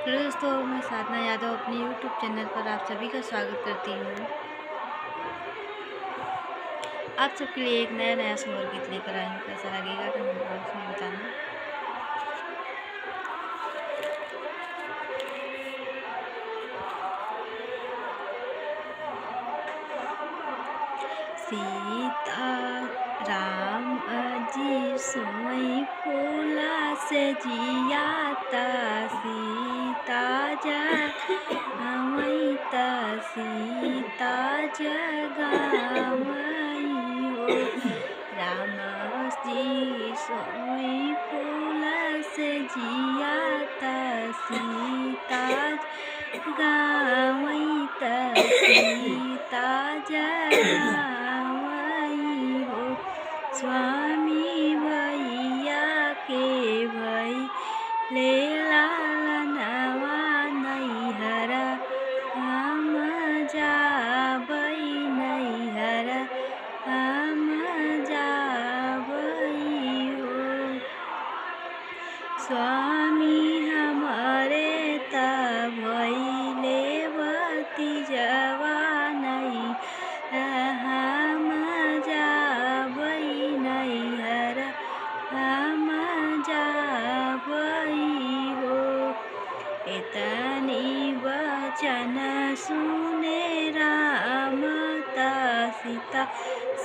Hello दोस्तों, मैं साधना यादव अपने यूट्यूब चैनल पर आप सभी का स्वागत करती हूँ। आप सबके लिए एक नया सोहर गीत लेकर आई हूँ। कैसा लगेगा कमेंट बॉक्स में बताना। सीता राम अजी सोई फूला से जियाता सीता जगावई त सीता जगावई हो। राम जी सोई फूल से जियाता सीता जगावई त सीता जगावई हो। स्वामी भैया के भई ले लालनवा नैहर हम जाबई नैहर हम जाबई हो। स्वामी हमारे त भइले भतीजवा नैहर हम जाबई नैहर हम जाबई हो। इतनी वचन सुने राम त सीता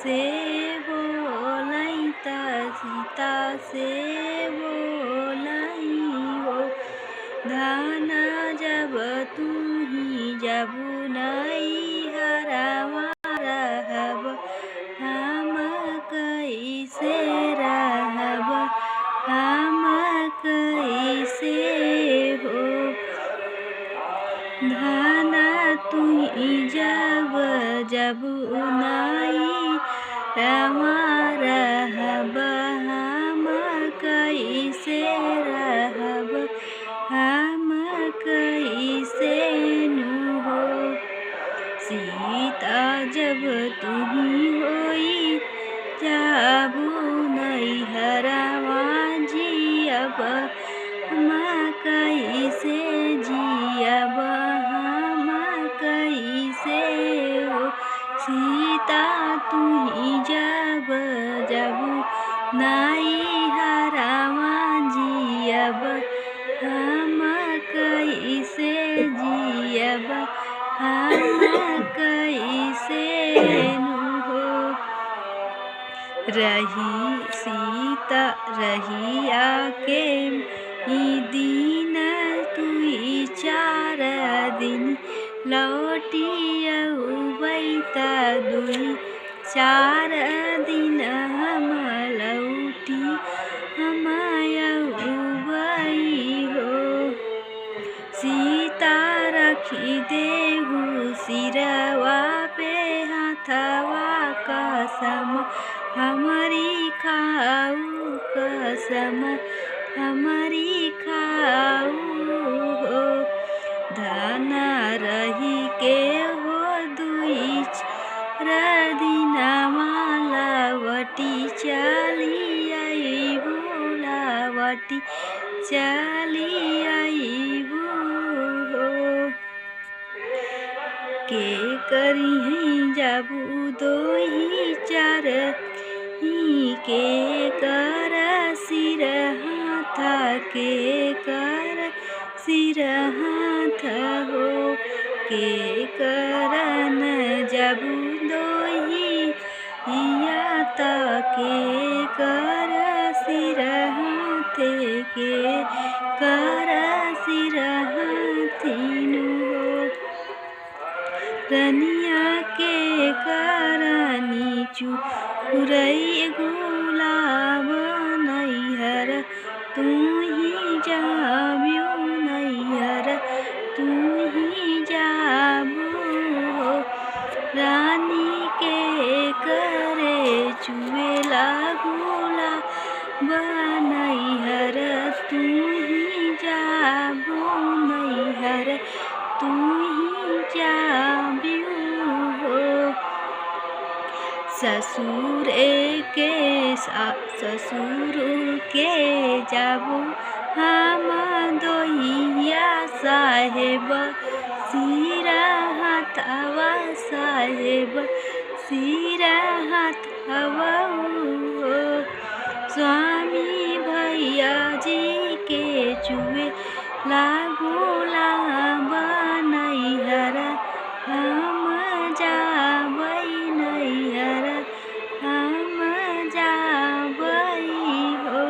से बोलई त सीता से बोलई हो। धन जब तू ही जबू नैहरवा रहब हम कैसे रहब हम कैसे हो। धन तुही जब नैहरवा रहब हम कैसे रहब हम कैसे नु हो। सीता जब तुही होई जाबू नैहरवा जियब हम कैसे जियब हम कैसे हो। सीता तुही जब नैहरवा जियब हम कैसे जियब हम कैसे नु हो। रही सीता रहिया के दिन तुई 4 दिन लौटी अउबई त दुई 4 दिन हम लौटी हम अउबई हो। सीता रखी देहु सिरवा पे हाथवा कसम हमारी खाऊ कसम हमारी खाऊ हो। धन रही के हो दुई 4 दिनवा लवटी चली अइबू लवटी चली अइबू हो। के करिहीं जाबू दोही 4 के कर सिर हाथ के कर सिर हाथ हो। के करन जाबू दोही या त के कर सिर हाथ के कर सिर हाथिनु हो। रनिया के करनी चुरई गुलाब नैहर तू ही जाब्यू नैहर तू ही जाबू हो। रानी के करे चुएला गुलाब नैहर तू ही जाबू नैहर तू ही जाब्यू हो। ससुर के जाबू हम दोहिया साहेब सिरा हाथवा साहेब सिरा हाथवा हो। स्वामी भैया जी के चुए लागोला बनैहर हम जाबै नैहर हम जाबै हो।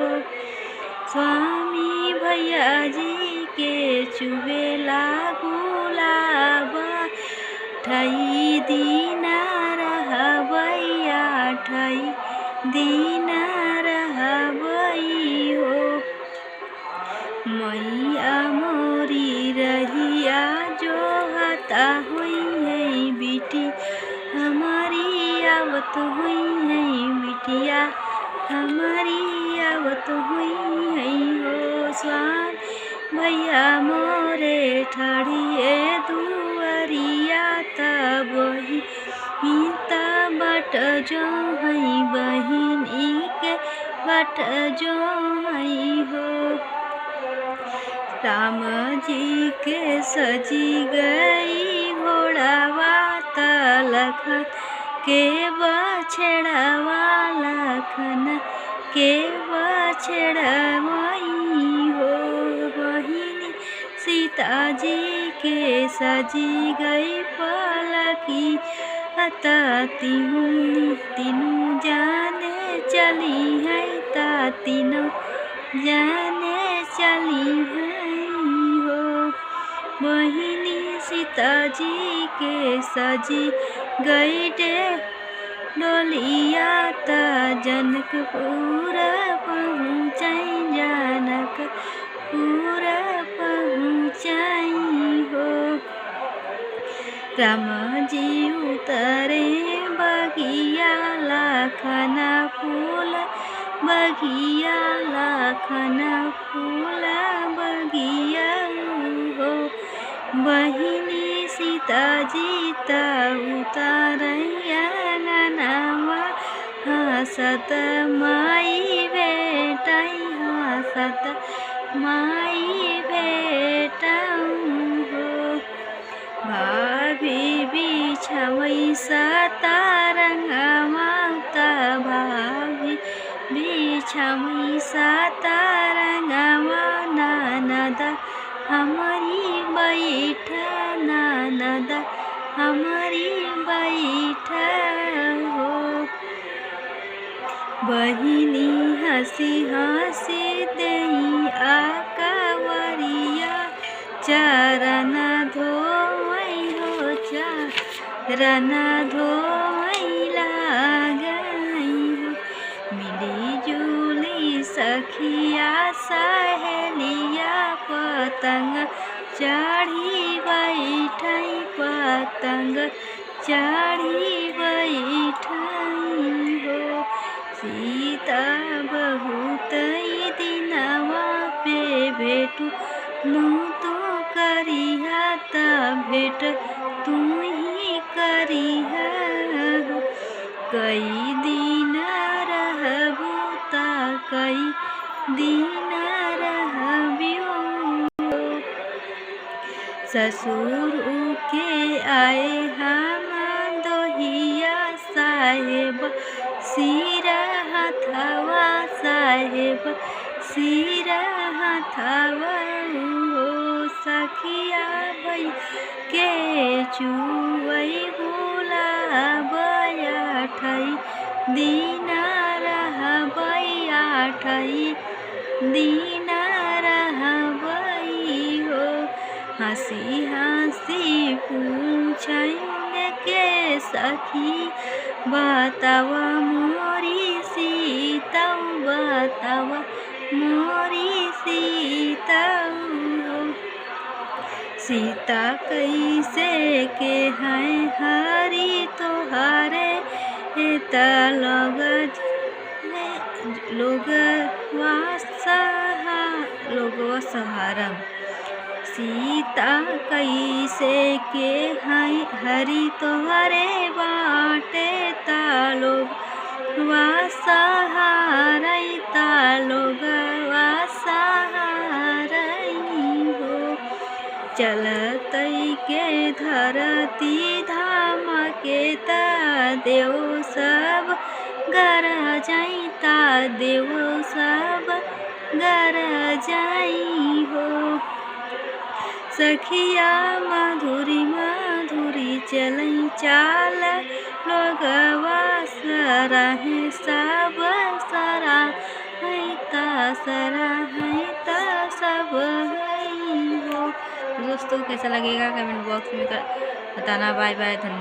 स्वामी भैया जी के चुए लागोला ठई दिन रहबै 8 दिन रहबै हो। मैया मोरी रहिया जो हता हुई है बेटी हमारी आवत हुई है बिटिया हमारी आवत हुई है हो। स्वामी भैया मोरे ठड़िए दुआरिया तब ही बट जो है बहिनी के बट जो है हो। राम जी के सजी गई घोड़ावा लखन के बछड़वा लखन के बछड़वई हो। बहिनी सीता जी के सजी गई पलकी तीनों जाने चली है तीनों जाने चली है हो। बहिनी सीता जी के सजी गई डोलिया त जनकपुर पहुँचाई जनकपुर पहुँचाई हो। राम जी उतरे बगिया लाखना फूल बगिया लाखना फूल बगिया हो। बहिनी सीता जी त उतरैया ननावा हसत माई बेटाई हसत माई बेटाऊ हो। भाभी बिछावै सतारंगवा त भाभी बिछावै सतारंगवा ननद हमारी बैठ ननद हमारी बैठ हो। बहिनी हंसी हंसी देई आकावरिया चरण धोई हो चरण धोई लागई हो। मिली जुली सखिया सहेलिया पतंग चढ़ी बैठई पतंग चढ़ी बैठई हो। सीता बहुत दिनवा पे भेटू नू तो करिहा त भेट तू ही करिहा हो। कई दिन रहबू त कई दिन रहबियो। ससुर के आए हम दोहिया साहेब सिरा हथवा साहेब सिरा हथवा हो। सखिया भई के चुवई बुलाबया ठई दिन रहबै 8 दिन रहबै हो। हंसी हंसी पूछन के सखी बतावा मोरी सीता बतावा मोरी सीता हो। सीता कैसे के हैं हरी तोहारे त लोगवा सहारा। सीता कैसे के हैं हरी तोहरे बाटे तालोगवा सहारई तालोगवा सहारई हो। चलतै के धरती धाम के ता देव सब गर जाइता देव सब गर जाई हो। सखिया माधुरी माधुरी चलई चाल लोगवा सराहे सब सराहैता सराहैता सब हई हो। दोस्तों कैसा लगेगा कमेंट बॉक्स में बताना। बाय बाय, धन्यवाद।